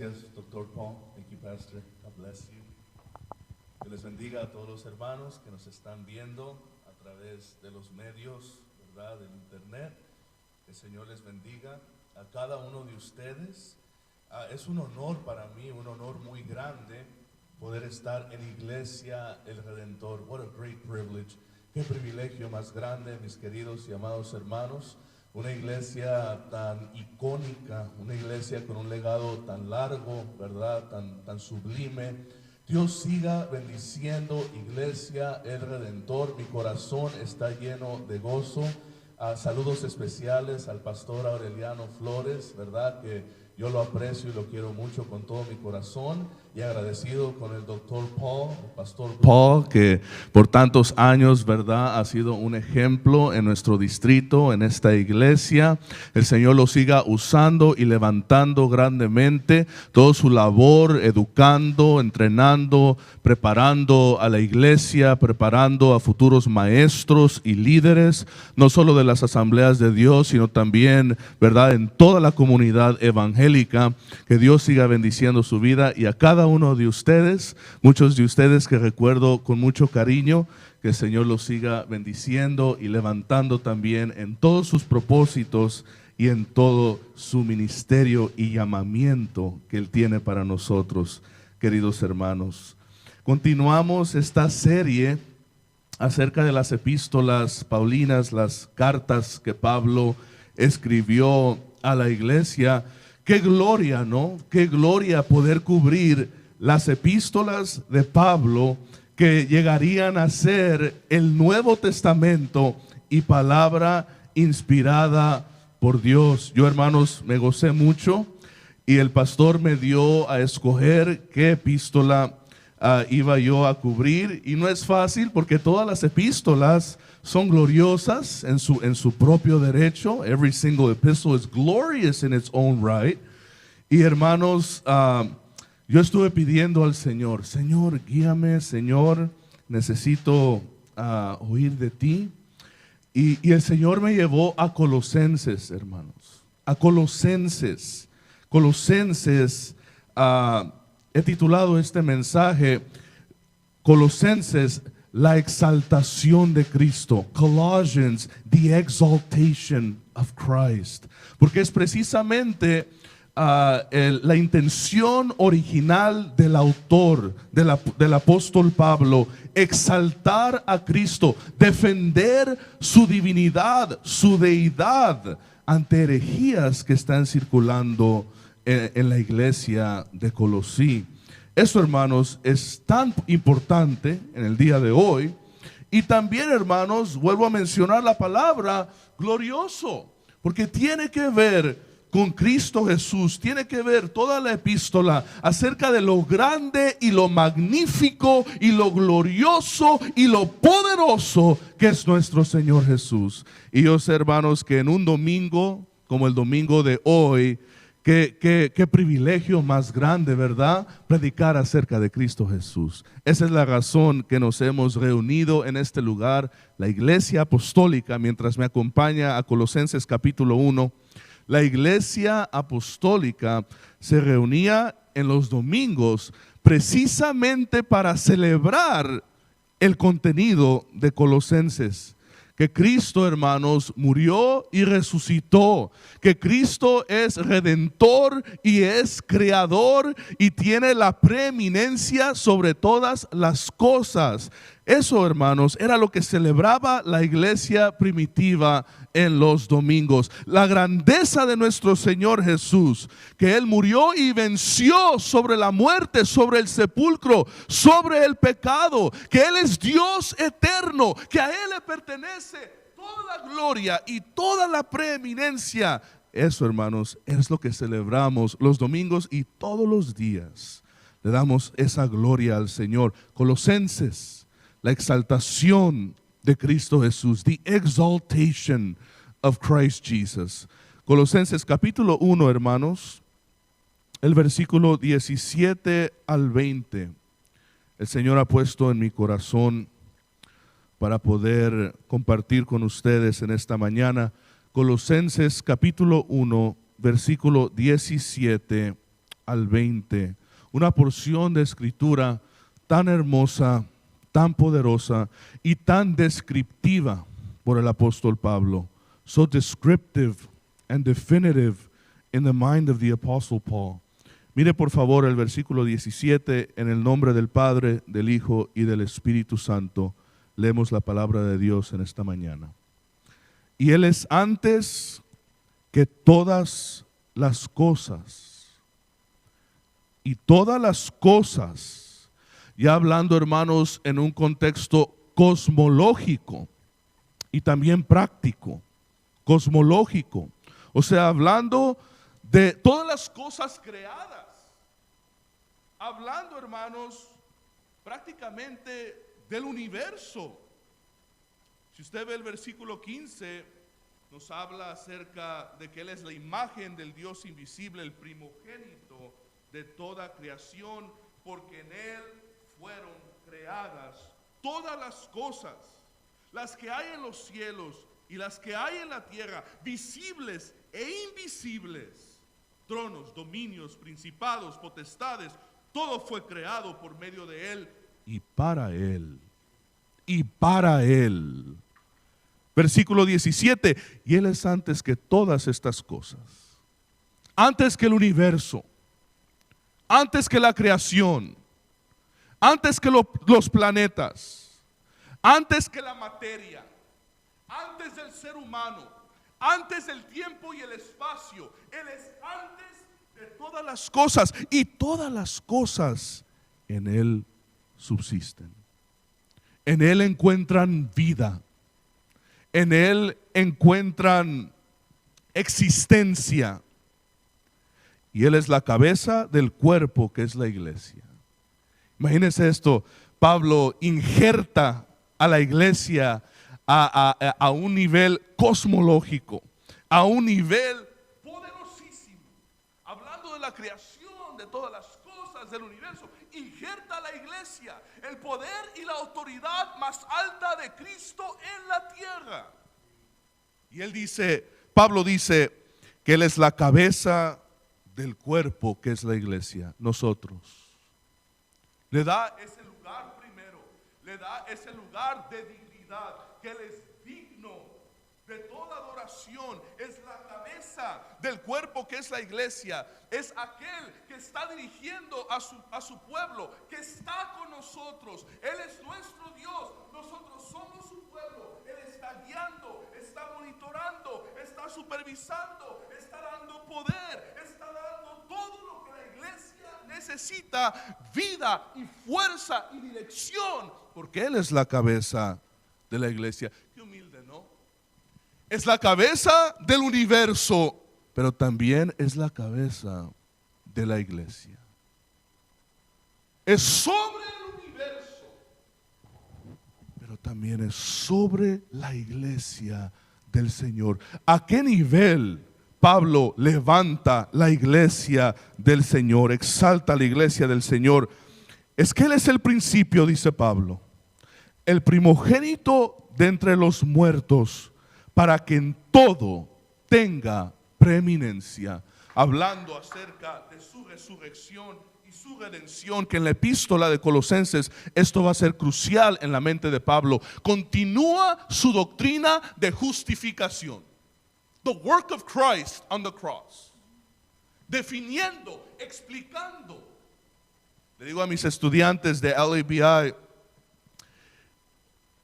Gracias, Dr. Paul. Thank you, Pastor. God bless you. Que les bendiga a todos los hermanos que nos están viendo a través de los medios, ¿verdad?, del internet. Que el Señor les bendiga a cada uno de ustedes. Es un honor para mí, un honor muy grande poder estar en Iglesia El Redentor. What a great privilege. Qué privilegio más grande, mis queridos y amados hermanos. Una iglesia tan icónica, una iglesia con un legado tan largo, ¿verdad?, tan sublime. Dios siga bendiciendo Iglesia El Redentor. Mi corazón está lleno de gozo. Saludos especiales al pastor Aureliano Flores, ¿verdad?, que yo lo aprecio y lo quiero mucho con todo mi corazón, y agradecido con el doctor Paul, el pastor Paul, que por tantos años, ¿verdad?, ha sido un ejemplo en nuestro distrito, en esta iglesia. El Señor lo siga usando y levantando grandemente toda su labor, educando, entrenando, preparando a la iglesia, preparando a futuros maestros y líderes, no solo de las asambleas de Dios, sino también, ¿verdad?, en toda la comunidad evangélica. Que Dios siga bendiciendo su vida, y a cada uno de ustedes, muchos de ustedes que recuerdo con mucho cariño, que el Señor los siga bendiciendo y levantando también en todos sus propósitos y en todo su ministerio y llamamiento que Él tiene para nosotros, queridos hermanos. Continuamos esta serie acerca de las epístolas paulinas, las cartas que Pablo escribió a la iglesia. Qué gloria, ¿no? Qué gloria poder cubrir las epístolas de Pablo, que llegarían a ser el Nuevo Testamento y palabra inspirada por Dios. Yo, hermanos, me gocé mucho, y el pastor me dio a escoger qué epístola iba yo a cubrir, y no es fácil porque todas las epístolas son gloriosas en su propio derecho. Every single epistle is glorious in its own right. Y hermanos, yo estuve pidiendo al Señor, Señor, guíame, Señor, necesito oír de ti. Y el Señor me llevó a Colosenses, hermanos, a Colosenses. Colosenses, he titulado este mensaje, Colosenses, la exaltación de Cristo. Colossians, the exaltation of Christ. Porque es precisamente la intención original del autor, del apóstol Pablo, exaltar a Cristo, defender su divinidad, su deidad, ante herejías que están circulando en la iglesia de Colosí. Eso, hermanos, es tan importante en el día de hoy. Y también, hermanos, vuelvo a mencionar la palabra glorioso, porque tiene que ver con Cristo Jesús. Tiene que ver toda la epístola acerca de lo grande y lo magnífico y lo glorioso y lo poderoso que es nuestro Señor Jesús. Y yo sé, hermanos, que en un domingo como el domingo de hoy, Qué privilegio más grande, ¿verdad?, predicar acerca de Cristo Jesús. Esa es la razón que nos hemos reunido en este lugar, la Iglesia Apostólica. Mientras me acompaña a Colosenses capítulo 1, la Iglesia Apostólica se reunía en los domingos precisamente para celebrar el contenido de Colosenses. Que Cristo, hermanos, murió y resucitó. Que Cristo es redentor y es creador y tiene la preeminencia sobre todas las cosas. Eso, hermanos, era lo que celebraba la iglesia primitiva en los domingos. La grandeza de nuestro Señor Jesús, que Él murió y venció sobre la muerte, sobre el sepulcro, sobre el pecado, que Él es Dios eterno, que a Él le pertenece toda la gloria y toda la preeminencia. Eso, hermanos, es lo que celebramos los domingos y todos los días. Le damos esa gloria al Señor. Colosenses, la exaltación de Cristo Jesús, the exaltation of Christ Jesus. Colosenses capítulo 1, hermanos, el versículo 17 al 20. El Señor ha puesto en mi corazón para poder compartir con ustedes en esta mañana. Colosenses capítulo 1, versículo 17 al 20. Una porción de escritura tan hermosa, tan poderosa y tan descriptiva por el apóstol Pablo. So descriptive and definitive in the mind of the apostle Paul. Mire por favor el versículo 17, en el nombre del Padre, del Hijo y del Espíritu Santo. Leemos la palabra de Dios en esta mañana. Y Él es antes que todas las cosas. Y todas las cosas, ya hablando hermanos en un contexto cosmológico y también práctico, cosmológico. O sea, hablando de todas las cosas creadas. Hablando, hermanos, prácticamente del universo. Si usted ve el versículo 15, nos habla acerca de que Él es la imagen del Dios invisible, el primogénito de toda creación, porque en Él fueron creadas todas las cosas, las que hay en los cielos y las que hay en la tierra, visibles e invisibles, tronos, dominios, principados, potestades. Todo fue creado por medio de Él y para Él. Y para Él. Versículo 17. Y Él es antes que todas estas cosas. Antes que el universo. Antes que la creación. Antes que los planetas. Antes que la materia. Antes del ser humano. Antes del tiempo y el espacio. Él es antes de todas las cosas, y todas las cosas en Él subsisten. En Él encuentran vida. En Él encuentran existencia. Y Él es la cabeza del cuerpo que es la iglesia. Imagínense esto, Pablo injerta a la iglesia a un nivel cosmológico, a un nivel la creación de todas las cosas del universo. Injerta a la iglesia el poder y la autoridad más alta de Cristo en la tierra. Y él dice, Pablo dice que Él es la cabeza del cuerpo que es la iglesia, nosotros. Le da ese lugar primero, le da ese lugar de dignidad, que Él es digno de toda adoración. Es la cabeza del cuerpo que es la iglesia. Es aquel que está dirigiendo a su pueblo, que está con nosotros. Él es nuestro Dios, nosotros somos su pueblo. Él está guiando, está monitorando, está supervisando, está dando poder, está dando todo lo que la iglesia necesita: vida y fuerza y dirección, porque Él es la cabeza de la iglesia. Qué humilde, ¿no? Es la cabeza del universo, pero también es la cabeza de la iglesia. Es sobre el universo, pero también es sobre la iglesia del Señor. ¿A qué nivel Pablo levanta la iglesia del Señor? Exalta la iglesia del Señor. Es que Él es el principio, dice Pablo, el primogénito de entre los muertos, para que en todo tenga preeminencia. Hablando acerca de su resurrección y su redención, que en la epístola de Colosenses esto va a ser crucial en la mente de Pablo. Continúa su doctrina de justificación. The work of Christ on the cross. Definiendo, explicando. Le digo a mis estudiantes de LABI,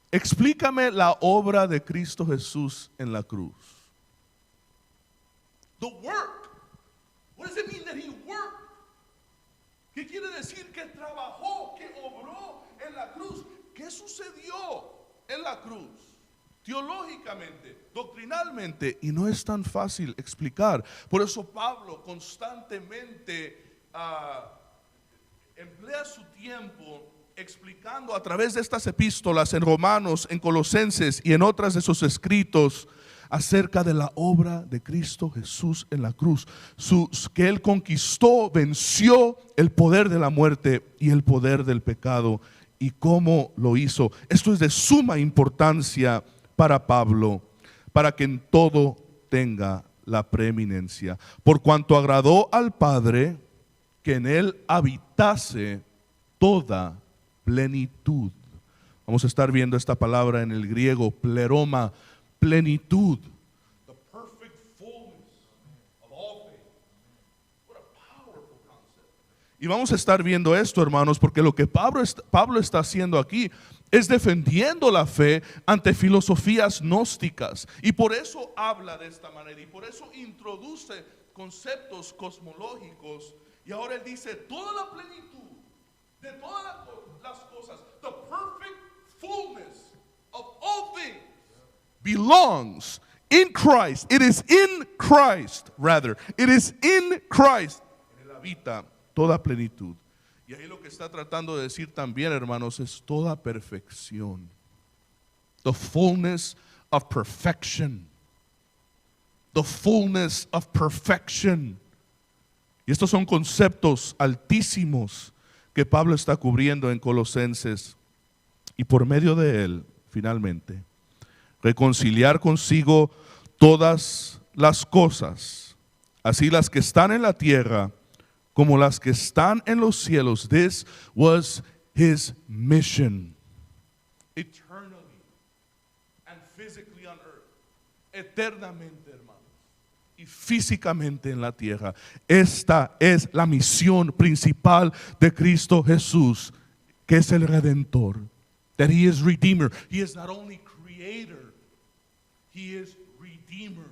explícame la obra de Cristo Jesús en la cruz. The work. What does it mean that he worked? ¿Qué quiere decir que trabajó, que obró en la cruz? ¿Qué sucedió en la cruz? Teológicamente, doctrinalmente, y no es tan fácil explicar. Por eso Pablo constantemente emplea su tiempo explicando a través de estas epístolas en Romanos, en Colosenses y en otras de sus escritos acerca de la obra de Cristo Jesús en la cruz, que Él conquistó, venció el poder de la muerte y el poder del pecado, y cómo lo hizo. Esto es de suma importancia para Pablo, para que en todo tenga la preeminencia, por cuanto agradó al Padre que en él habitase toda plenitud. Vamos a estar viendo esta palabra en el griego, pleroma, plenitud. The perfect fullness of all things. What a powerful concept. Y vamos a estar viendo esto, hermanos, porque lo que Pablo está haciendo aquí es defendiendo la fe ante filosofías gnósticas. Y por eso habla de esta manera y por eso introduce conceptos cosmológicos. Y ahora él dice, toda la plenitud de todas las cosas, the perfect fullness of all things belongs in Christ. It is in Christ, rather. It is in Christ. En él habita toda plenitud. Y ahí lo que está tratando de decir también, hermanos, es toda perfección. The fullness of perfection. The fullness of perfection. Y estos son conceptos altísimos que Pablo está cubriendo en Colosenses. Y por medio de él, finalmente, reconciliar consigo todas las cosas, así las que están en la tierra como las que están en los cielos. This was his mission. Eternally and physically on earth. Eternamente, hermanos, y físicamente en la tierra. Esta es la misión principal de Cristo Jesús, que es el Redentor. That he is Redeemer. He is not only Creator, he is Redeemer.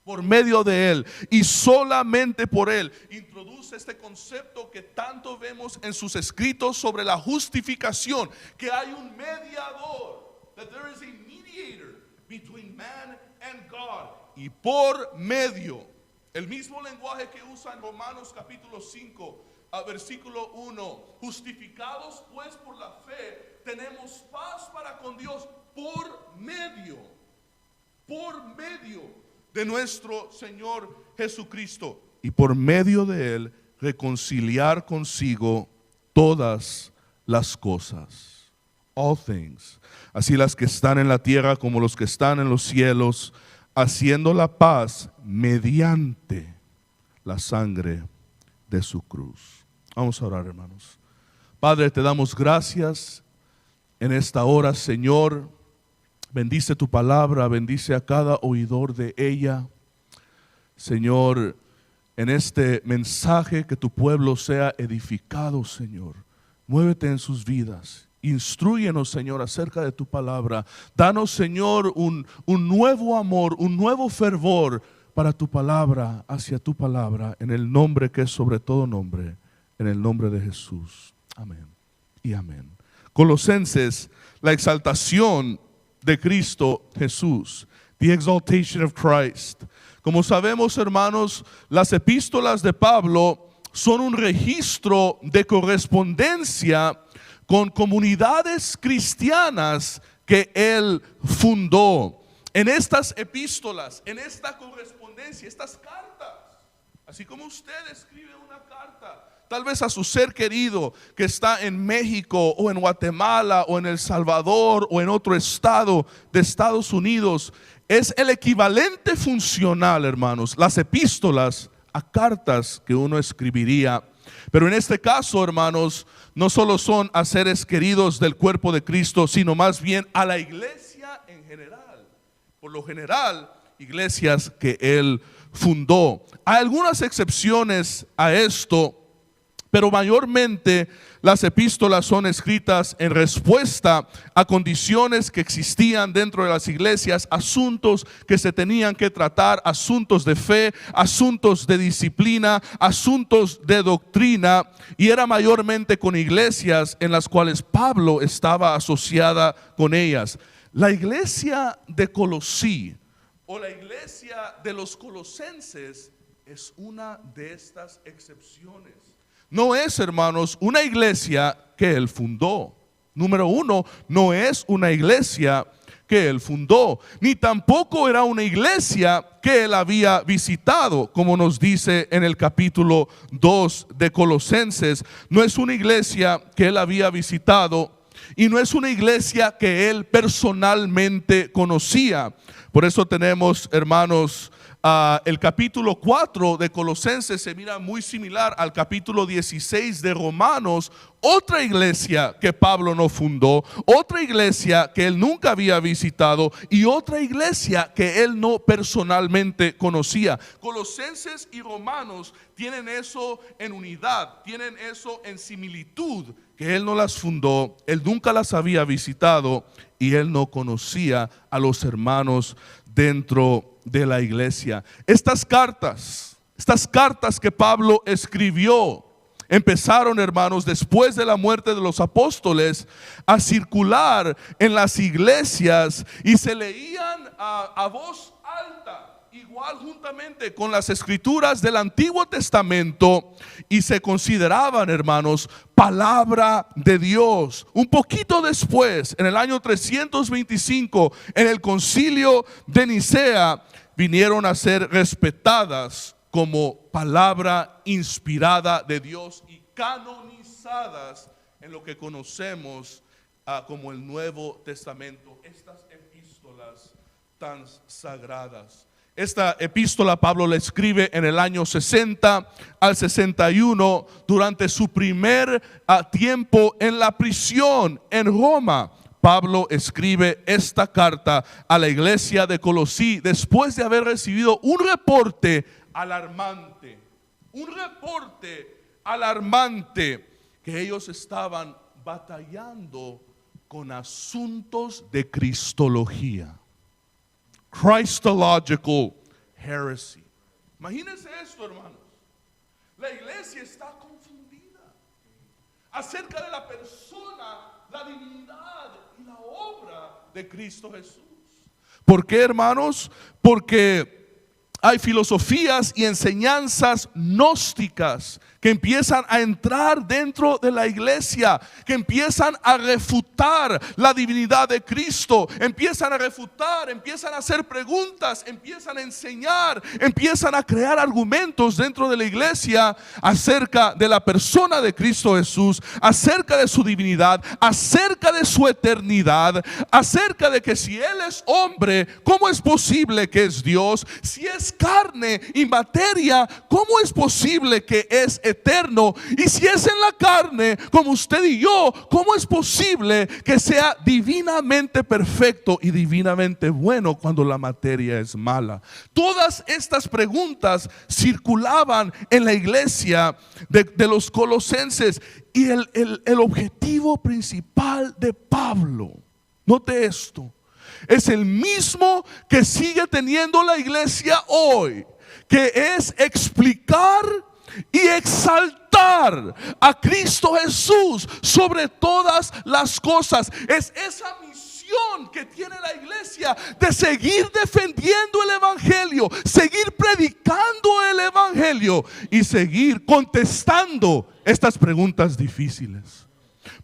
Por medio de él y solamente por él introduce este concepto que tanto vemos en sus escritos sobre la justificación, que hay un mediador, that there is a mediator between man and God. Y por medio, el mismo lenguaje que usa en Romanos capítulo 5, versículo 1, justificados pues por la fe, tenemos paz para con Dios por medio de nuestro Señor Jesucristo. Y por medio de él reconciliar consigo todas las cosas. All things. Así las que están en la tierra como los que están en los cielos, haciendo la paz mediante la sangre de su cruz. Vamos a orar, hermanos. Padre, te damos gracias en esta hora, Señor. Bendice tu palabra, bendice a cada oidor de ella. Señor, en este mensaje que tu pueblo sea edificado, Señor. Muévete en sus vidas. Instrúyenos, Señor, acerca de tu palabra. Danos, Señor, un nuevo amor, un nuevo fervor para tu palabra, hacia tu palabra, en el nombre que es sobre todo nombre, en el nombre de Jesús. Amén y amén. Colosenses, la exaltación de Cristo Jesús. The exaltation of Christ. Como sabemos, hermanos, las epístolas de Pablo son un registro de correspondencia con comunidades cristianas que él fundó. En estas epístolas, en esta correspondencia, estas cartas, así como usted escribe una carta, tal vez a su ser querido que está en México o en Guatemala o en El Salvador o en otro estado de Estados Unidos, es el equivalente funcional, hermanos, las epístolas a cartas que uno escribiría. Pero en este caso, hermanos, no solo son a seres queridos del cuerpo de Cristo, sino más bien a la iglesia en general. Por lo general, iglesias que él fundó. Hay algunas excepciones a esto, pero mayormente las epístolas son escritas en respuesta a condiciones que existían dentro de las iglesias, asuntos que se tenían que tratar, asuntos de fe, asuntos de disciplina, asuntos de doctrina, y era mayormente con iglesias en las cuales Pablo estaba asociada con ellas. La iglesia de Colosí o la iglesia de los colosenses es una de estas excepciones. No es, hermanos, una iglesia que él fundó. Número uno, no es una iglesia que él fundó, ni tampoco era una iglesia que él había visitado, como nos dice en el capítulo 2 de Colosenses. No es una iglesia que él había visitado y no es una iglesia que él personalmente conocía. Por eso tenemos, hermanos, el capítulo 4 de Colosenses se mira muy similar al capítulo 16 de Romanos, otra iglesia que Pablo no fundó, otra iglesia que él nunca había visitado y otra iglesia que él no personalmente conocía. Colosenses y Romanos tienen eso en unidad, tienen eso en similitud, que él no las fundó, él nunca las había visitado y él no conocía a los hermanos dentro de la iglesia. Estas cartas que Pablo escribió empezaron, hermanos, después de la muerte de los apóstoles, a circular en las iglesias y se leían a voz alta, igual juntamente con las escrituras del Antiguo Testamento, y se consideraban, hermanos, palabra de Dios. Un poquito después, en el año 325, en el concilio de Nicea, vinieron a ser respetadas como palabra inspirada de Dios y canonizadas en lo que conocemos como el Nuevo Testamento, estas epístolas tan sagradas. Esta epístola Pablo la escribe en el año 60 al 61 durante su primer tiempo en la prisión en Roma. Pablo escribe esta carta a la iglesia de Colosí después de haber recibido un reporte alarmante que ellos estaban batallando con asuntos de cristología. Christological heresy. Imagínense esto, hermanos. La iglesia está confundida acerca de la persona, la divinidad y la obra de Cristo Jesús. ¿Por qué, hermanos? Porque hay filosofías y enseñanzas gnósticas que empiezan a entrar dentro de la iglesia, que empiezan a refutar la divinidad de Cristo, empiezan a refutar, empiezan a hacer preguntas, empiezan a enseñar, empiezan a crear argumentos dentro de la iglesia acerca de la persona de Cristo Jesús, acerca de su divinidad, acerca de su eternidad, acerca de que si Él es hombre, ¿cómo es posible que es Dios? Si es carne y materia, ¿cómo es posible que es eterno? Y si es en la carne, como usted y yo, ¿cómo es posible que sea divinamente perfecto y divinamente bueno cuando la materia es mala? Todas estas preguntas circulaban en la iglesia de los colosenses, y el objetivo principal de Pablo, note esto, es el mismo que sigue teniendo la iglesia hoy, que es explicar y exaltar a Cristo Jesús sobre todas las cosas. Es esa misión que tiene la iglesia de seguir defendiendo el evangelio, seguir predicando el evangelio y seguir contestando estas preguntas difíciles.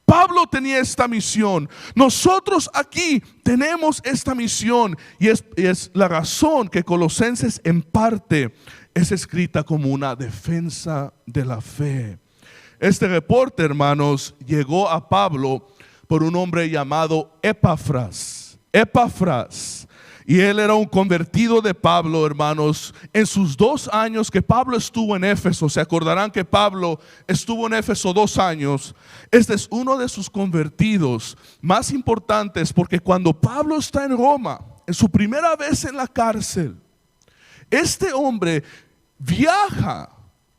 Pablo tenía esta misión. Nosotros aquí tenemos esta misión, y es la razón que Colosenses en parte es escrita como una defensa de la fe. Este reporte, hermanos, llegó a Pablo por un hombre llamado Epafras. Y él era un convertido de Pablo, hermanos. En sus 2 años que Pablo estuvo en Éfeso, se acordarán que Pablo estuvo en Éfeso 2 años. Este es uno de sus convertidos más importantes, porque cuando Pablo está en Roma, en su primera vez en la cárcel, este hombre viaja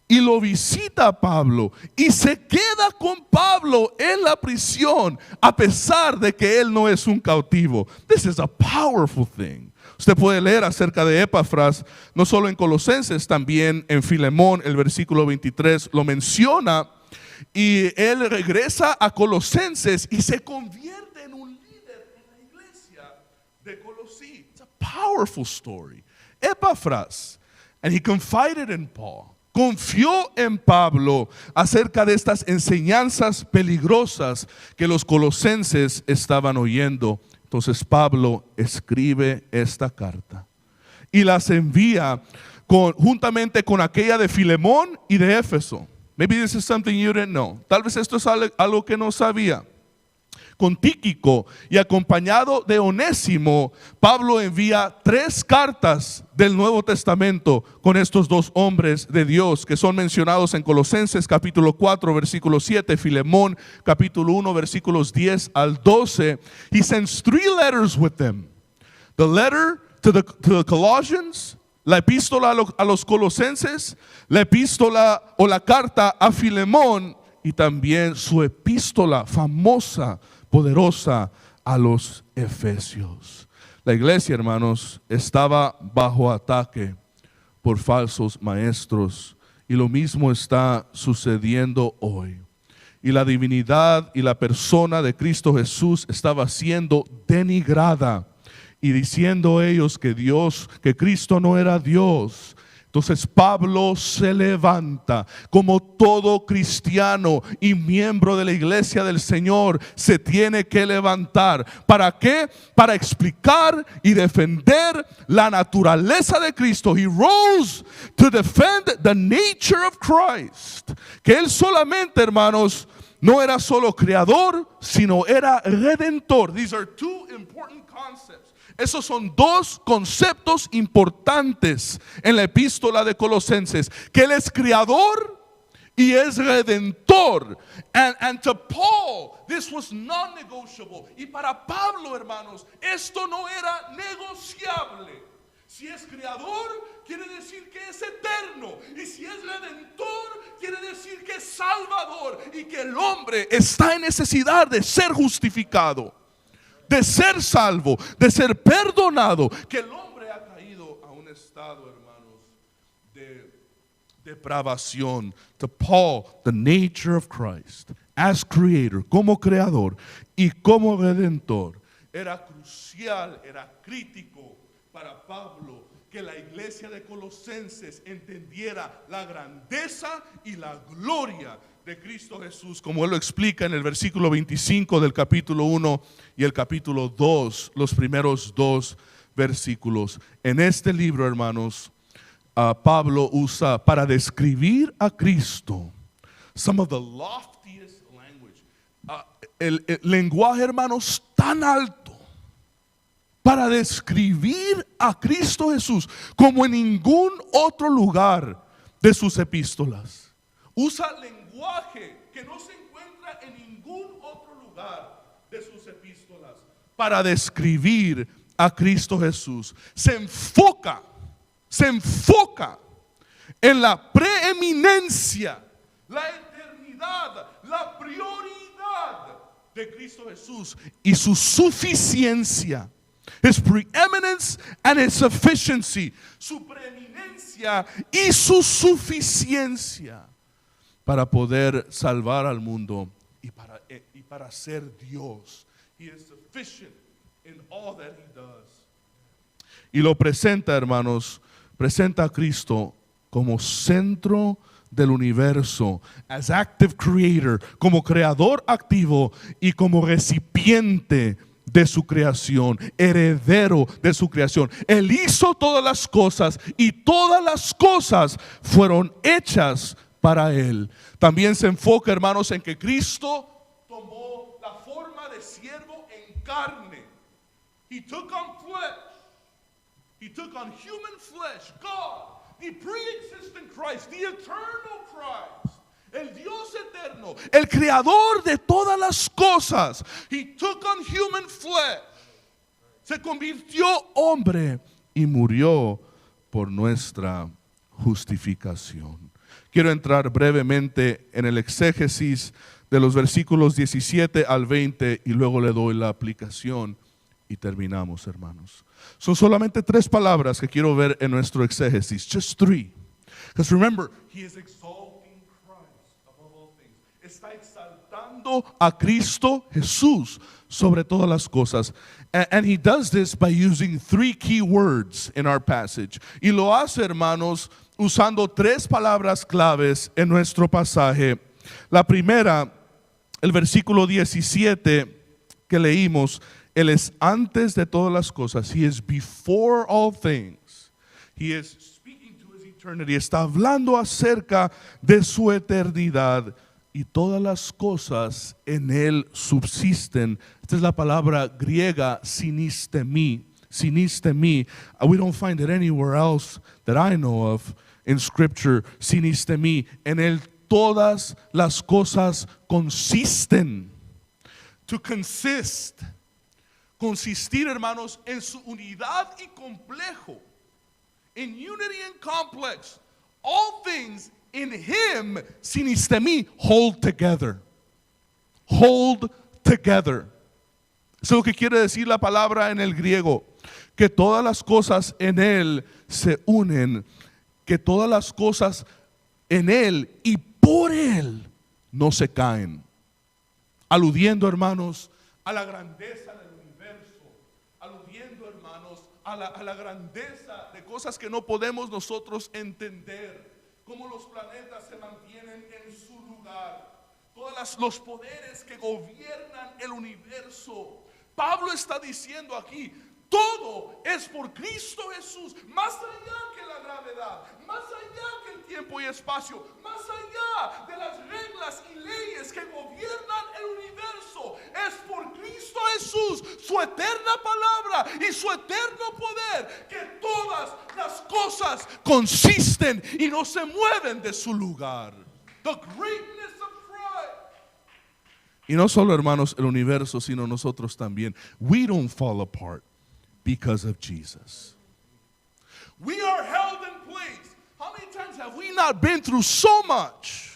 y lo visita a Pablo y se queda con Pablo en la prisión, a pesar de que él no es un cautivo. This is a powerful thing. Usted puede leer acerca de Epafras, no solo en Colosenses, también en Filemón, el versículo 23 lo menciona, y él regresa a Colosenses y se convierte en un líder en la iglesia de Colosí. It's a powerful story. Epafras, and he confided in Paul. Confió en Pablo acerca de estas enseñanzas peligrosas que los colosenses estaban oyendo. Entonces Pablo escribe esta carta y las envía juntamente con aquella de Filemón y de Éfeso. Maybe this is something you didn't know. Tal vez esto es algo que no sabía. Con Tíquico y acompañado de Onésimo, Pablo envía 3 cartas del Nuevo Testamento con estos 2 hombres de Dios que son mencionados en Colosenses capítulo 4 versículo 7, Filemón capítulo 1 versículos 10 al 12. He sends 3 letters with them. The letter to the Colossians, la epístola a los Colosenses, la epístola o la carta a Filemón y también su epístola famosa, poderosa a los Efesios. La iglesia, hermanos, estaba bajo ataque por falsos maestros y lo mismo está sucediendo hoy. Y la divinidad y la persona de Cristo Jesús estaba siendo denigrada y diciendo ellos que Cristo no era Dios. Entonces Pablo se levanta como todo cristiano y miembro de la iglesia del Señor se tiene que levantar. ¿Para qué? Para explicar y defender la naturaleza de Cristo. He rose to defend the nature of Christ. Que Él solamente, hermanos, no era solo creador, sino era redentor. These are 2 important concepts. Esos son 2 conceptos importantes en la epístola de Colosenses, que Él es creador y es redentor. And to Paul, this was non-negotiable. Y para Pablo, hermanos, esto no era negociable. Si es creador, quiere decir que es eterno. Y si es redentor, quiere decir que es salvador. Y que el hombre está en necesidad de ser justificado, de ser salvo, de ser perdonado, que el hombre ha caído a un estado, hermanos, de depravación. To Paul, the nature of Christ as creator, como creador y como redentor, era crucial, era crítico para Pablo que la iglesia de Colosenses entendiera la grandeza y la gloria de Cristo Jesús, como Él lo explica en el versículo 25 del capítulo 1 y el capítulo 2, los primeros 2 versículos. En este libro, hermanos, Pablo usa para describir a Cristo some of the loftiest language, el lenguaje, hermanos, tan alto para describir a Cristo Jesús como en ningún otro lugar de sus epístolas. Usa lenguaje que no se encuentra en ningún otro lugar de sus epístolas para describir a Cristo Jesús. Se enfoca en la preeminencia, la eternidad, la prioridad de Cristo Jesús y su suficiencia. His preeminence and his sufficiency, su preeminencia y su suficiencia para poder salvar al mundo y para ser Dios. He is sufficient in all that he does. Y lo presenta, hermanos, presenta a Cristo como centro del universo, as active creator, como creador activo y como recipiente de su creación, heredero de su creación. Él hizo todas las cosas y todas las cosas fueron hechas para Él. También se enfoca, hermanos, en que Cristo tomó la forma de siervo en carne. He took on flesh. He took on human flesh. God, the pre-existent Christ, the eternal Christ, el Dios eterno, el creador de todas las cosas. He took on human flesh. Se convirtió hombre y murió por nuestra justificación. Quiero entrar brevemente en el exégesis de los versículos 17 al 20 y luego le doy la aplicación y terminamos, hermanos. Son solamente 3 palabras que quiero ver en nuestro exégesis. Just 3. Because remember, he is exalting Christ above all things. Está exaltando a Cristo Jesús sobre todas las cosas. And he does this by using 3 key words in our passage. Y lo hace, hermanos, usando 3 palabras claves en nuestro pasaje. La primera, el versículo 17 que leímos, Él es antes de todas las cosas. He is before all things. He is speaking to his eternity. Está hablando acerca de su eternidad. y todas las cosas en él subsisten. Esta es la palabra griega sinistemi. Sinistemi. We don't find it anywhere else that I know of in scripture. Sinistemi. En él todas las cosas consisten. To consist. Consistir, hermanos, en su unidad y complejo. In unity and complex. All things in him, sinistemi, hold together. Hold together. Eso es lo que quiere decir la palabra en el griego. Que todas las cosas en él se unen. Que todas las cosas en él y por él no se caen. Aludiendo, hermanos, a la grandeza del universo. Aludiendo, hermanos, a la grandeza de cosas que no podemos nosotros entender. Cómo los planetas se mantienen en su lugar. Todos los poderes que gobiernan el universo. Pablo está diciendo aquí, todo es por Cristo Jesús, más allá que la gravedad, más allá que el tiempo y espacio, más allá de las reglas y leyes que gobiernan el universo. Es por Cristo Jesús, su eterna palabra y su eterno poder, que todas las cosas consisten y no se mueven de su lugar. The greatness of Christ. Y no solo, hermanos, el universo, sino nosotros también. We don't fall apart because of Jesus. We are held in place. How many times have we not been through so much?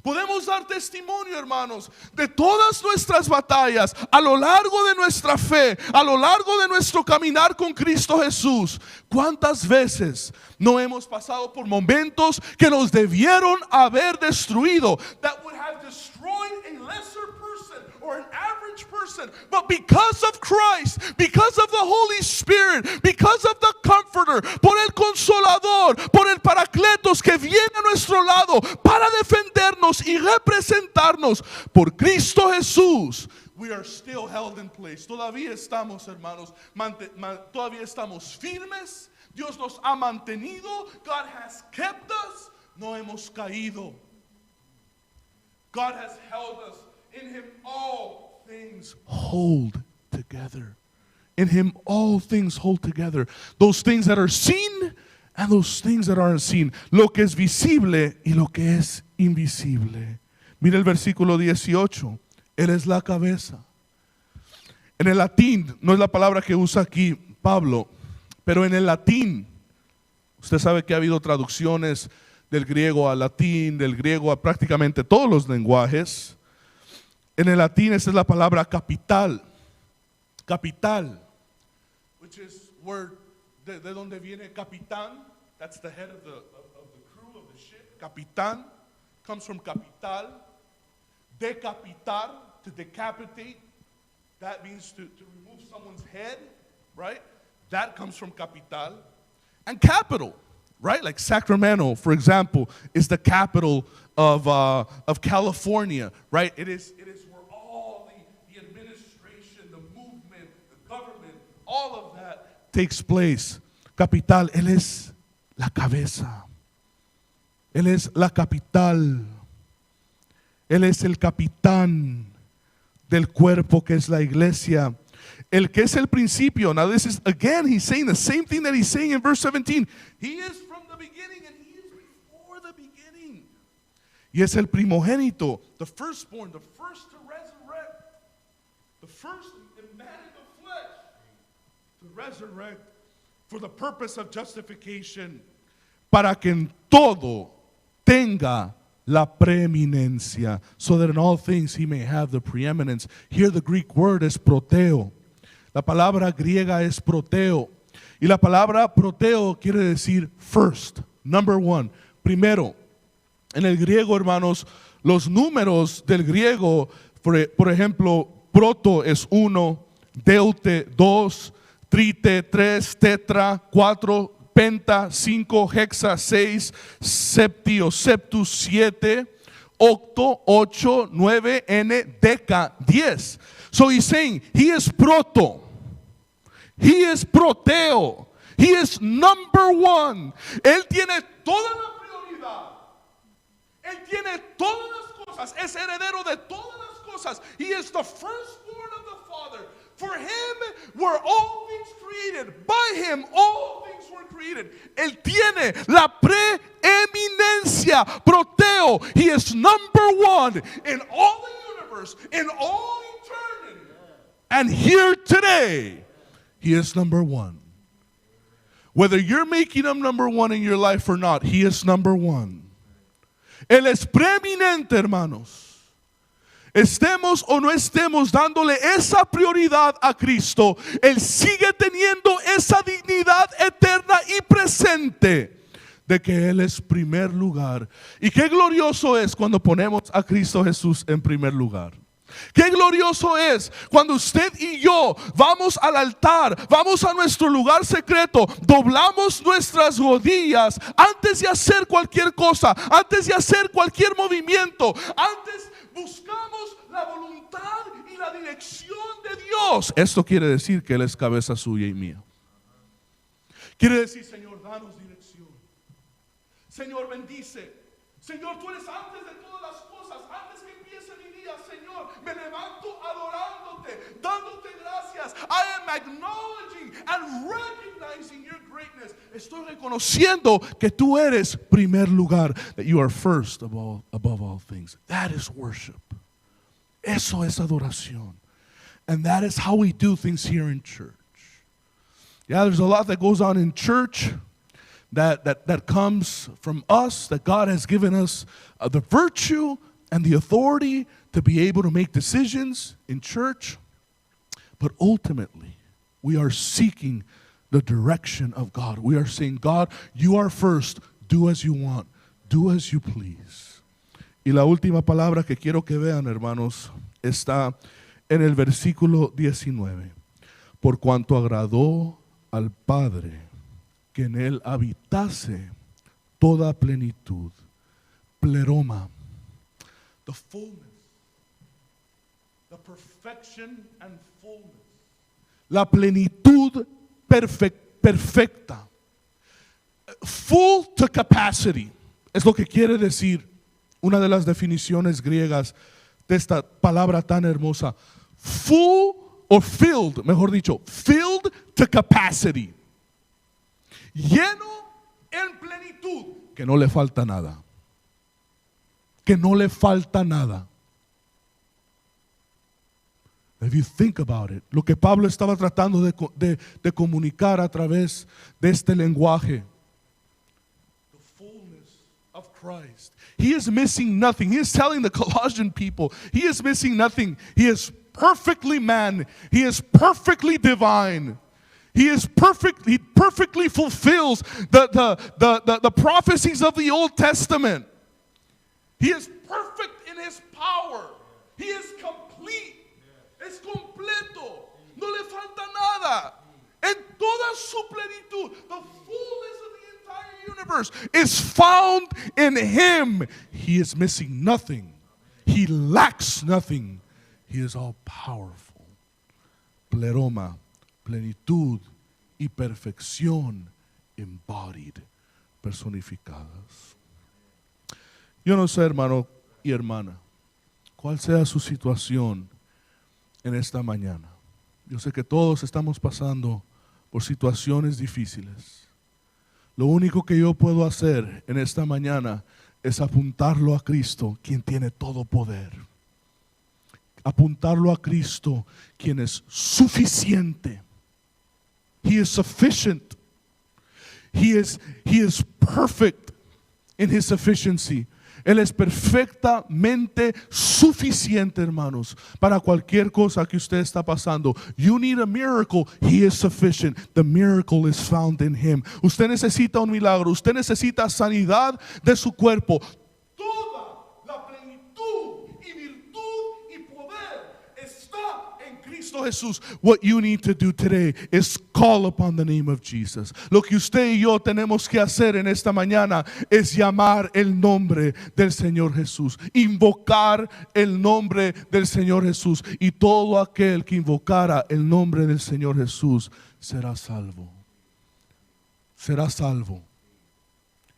Podemos dar testimonio, hermanos, de todas nuestras batallas a lo largo de nuestra fe, a lo largo de nuestro caminar con Cristo Jesús. ¿Cuántas veces no hemos pasado por momentos que nos debieron haber destruido? That would have destroyed a lesser person or an average person. But because of Christ, because of the Holy Spirit, because of the Comforter, por el Consolador, por el Paracletos que viene a nuestro lado para defendernos y representarnos, por Cristo Jesús, we are still held in place. Todavía estamos, hermanos, todavía estamos firmes. Dios nos ha mantenido. God has kept us. No hemos caído. God has held us. In him all things hold together. In him all things hold together. Those things that are seen and those things that aren't seen. Lo que es visible y lo que es invisible. Mira el versículo 18. Él es la cabeza. En el latín, no es la palabra que usa aquí Pablo, pero en el latín, usted sabe que ha habido traducciones del griego al latín, del griego a prácticamente todos los lenguajes. En el latín esta es la palabra capital. Capital, which is where de donde viene capitán. That's the head of the crew of the ship. Capitán comes from capital. Decapitar, to decapitate. That means to remove someone's head, right? That comes from capital. And capital, right? Like Sacramento, for example, is the capital of California, right? It is where all the administration, the movement, the government, all of that takes place. Capital, Él es la cabeza. Él es la capital. Él es el capitán del cuerpo que es la iglesia. El que es el principio. Now this is, again, he's saying the same thing that he's saying in verse 17. He is from the beginning and he is before the beginning. Y es el primogénito, the firstborn, the first to resurrect. The first man in the flesh to resurrect for the purpose of justification. Para que en todo tenga la preeminencia, so that in all things he may have the preeminence. Here the Greek word is proteo. La palabra griega es proteo. Y la palabra proteo quiere decir first, number one, primero. En el griego, hermanos, los números del griego, por ejemplo, proto es 1, deute 2, trite 3, tetra 4, penta 5, hexa 6, septi o septus 7, octo 8, 9, n, deca 10. So he's saying he is proto, he is proteo, he is number one. Él tiene toda la prioridad, él tiene todas las cosas cosas, es heredero de todas las cosas. He is the firstborn of the Father. For him were all things created. By him all things were created. Él tiene la preeminencia, proteo. He is number one in all the universe, in all eternity. And here today, he is number one. Whether you're making him number one in your life or not, he is number one. Él es preeminente, hermanos. Estemos o no estemos dándole esa prioridad a Cristo, Él sigue teniendo esa dignidad eterna y presente de que Él es primer lugar. Y qué glorioso es cuando ponemos a Cristo Jesús en primer lugar. Qué glorioso es cuando usted y yo vamos al altar, vamos a nuestro lugar secreto, doblamos nuestras rodillas antes de hacer cualquier cosa, antes de hacer cualquier movimiento, antes buscamos la voluntad y la dirección de Dios. Esto quiere decir que Él es cabeza suya y mía. Quiere decir, Señor, danos dirección. Señor, bendice. Señor, tú eres antes de todas las cosas. Antes que empiece mi día, Señor, me levanto adorándote, dándote gracias. I am acknowledging and recognizing your greatness. Estoy reconociendo que tú eres primer lugar. That you are first above all things. That is worship. Eso es adoración. And that is how we do things here in church. Yeah, there's a lot that goes on in church that comes from us, that God has given us the virtue and the authority to be able to make decisions in church. But ultimately, we are seeking the direction of God. We are saying, God, you are first. Do as you want. Do as you please. Y la última palabra que quiero que vean, hermanos, está en el versículo 19. Por cuanto agradó al Padre que en él habitase toda plenitud, pleroma, the fullness, the perfection and fullness, la plenitud perfecta, full to capacity, es lo que quiere decir una de las definiciones griegas de esta palabra tan hermosa. Full or filled, mejor dicho, filled to capacity. Lleno en plenitud, que no le falta nada. Que no le falta nada. If you think about it, lo que Pablo estaba tratando de comunicar a través de este lenguaje, the fullness of Christ. He is missing nothing. He is telling the Colossian people, he is missing nothing. He is perfectly man. He is perfectly divine. He is perfect. He perfectly fulfills the prophecies of the Old Testament. He is perfect in his power. He is complete. Es completo. No le falta nada. En toda su plenitud, the fullness of the entire universe is found in him. He is missing nothing. He lacks nothing. He is all powerful. Pleroma, plenitud y perfección embodied, personificadas. Yo no sé, hermano y hermana, cuál sea su situación en esta mañana. Yo sé que todos estamos pasando por situaciones difíciles. Lo único que yo puedo hacer en esta mañana es apuntarlo a Cristo, quien tiene todo poder. Apuntarlo a Cristo, quien es suficiente. He is sufficient. He is perfect in his sufficiency. Él es perfectamente suficiente, hermanos, para cualquier cosa que usted está pasando. You need a miracle. He is sufficient. The miracle is found in him. Usted necesita un milagro. Usted necesita sanidad de su cuerpo. Toda la plenitud y virtud y poder está en Cristo Jesús. What you need to do today is call upon the name of Jesus. Lo que usted y yo tenemos que hacer en esta mañana es llamar el nombre del Señor Jesús, invocar el nombre del Señor Jesús, y todo aquel que invocara el nombre del Señor Jesús será salvo. Será salvo.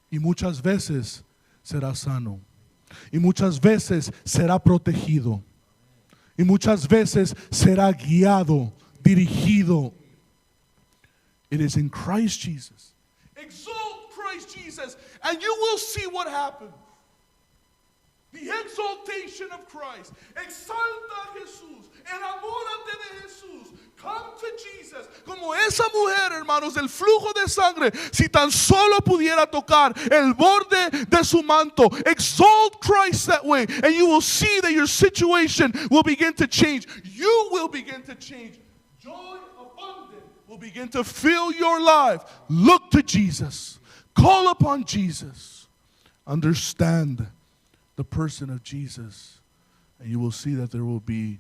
Y muchas veces será sano. Y muchas veces será protegido. Y muchas veces será guiado, dirigido. It is in Christ Jesus. Exalt Christ Jesus, and you will see what happens. The exaltation of Christ. Exalta a Jesús. Enamórate de Jesús. Come to Jesus. Como esa mujer, hermanos, del flujo de sangre, si tan solo pudiera tocar el borde de su manto. Exalt Christ that way, and you will see that your situation will begin to change. You will begin to change. Joy abundant will begin to fill your life. Look to Jesus. Call upon Jesus. Understand the person of Jesus, and you will see that there will be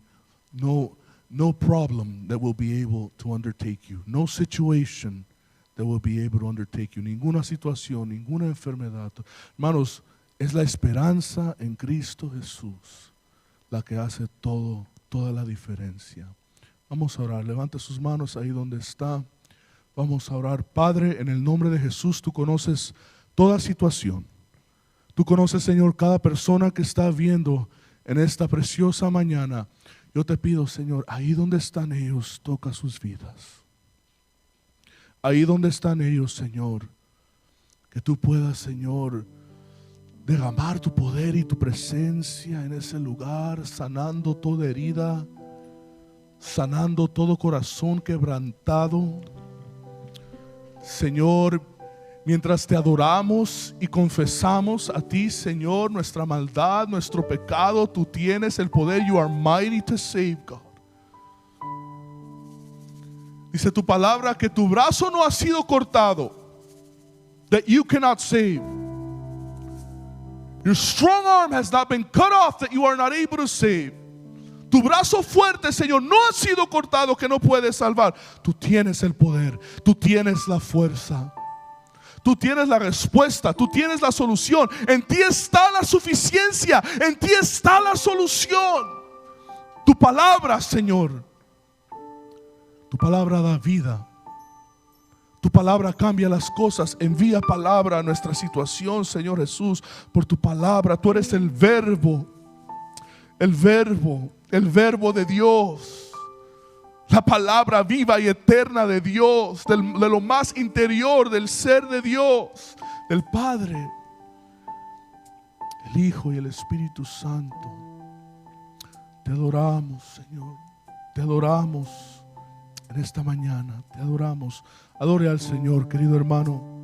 no problem that will be able to undertake you, no situation that will be able to undertake you, ninguna situación, ninguna enfermedad. Hermanos, es la esperanza en Cristo Jesús la que hace toda la diferencia. Vamos a orar, levante sus manos ahí donde está. Vamos a orar. Padre, en el nombre de Jesús, tú conoces toda situación. Tú conoces, Señor, cada persona que está viendo en esta preciosa mañana. Yo te pido, Señor, ahí donde están ellos, toca sus vidas. Ahí donde están ellos, Señor, que tú puedas, Señor, derramar tu poder y tu presencia en ese lugar, sanando toda herida, sanando todo corazón quebrantado. Señor, mientras te adoramos y confesamos a ti, Señor, nuestra maldad, nuestro pecado, tú tienes el poder. You are mighty to save, God. Dice tu palabra que tu brazo no ha sido cortado, that you cannot save. Your strong arm has not been cut off, that you are not able to save. Tu brazo fuerte, Señor, no ha sido cortado, que no puede salvar. Tú tienes el poder, tú tienes la fuerza. Tú tienes la respuesta, tú tienes la solución. En ti está la suficiencia, en ti está la solución. Tu palabra, Señor, tu palabra da vida. Tu palabra cambia las cosas. Envía palabra a nuestra situación, Señor Jesús, por tu palabra. Tú eres el verbo de Dios. La palabra viva y eterna de Dios, de lo más interior del ser de Dios, del Padre, el Hijo y el Espíritu Santo. Te adoramos, Señor. Te adoramos en esta mañana. Te adoramos. Adore al Señor, querido hermano.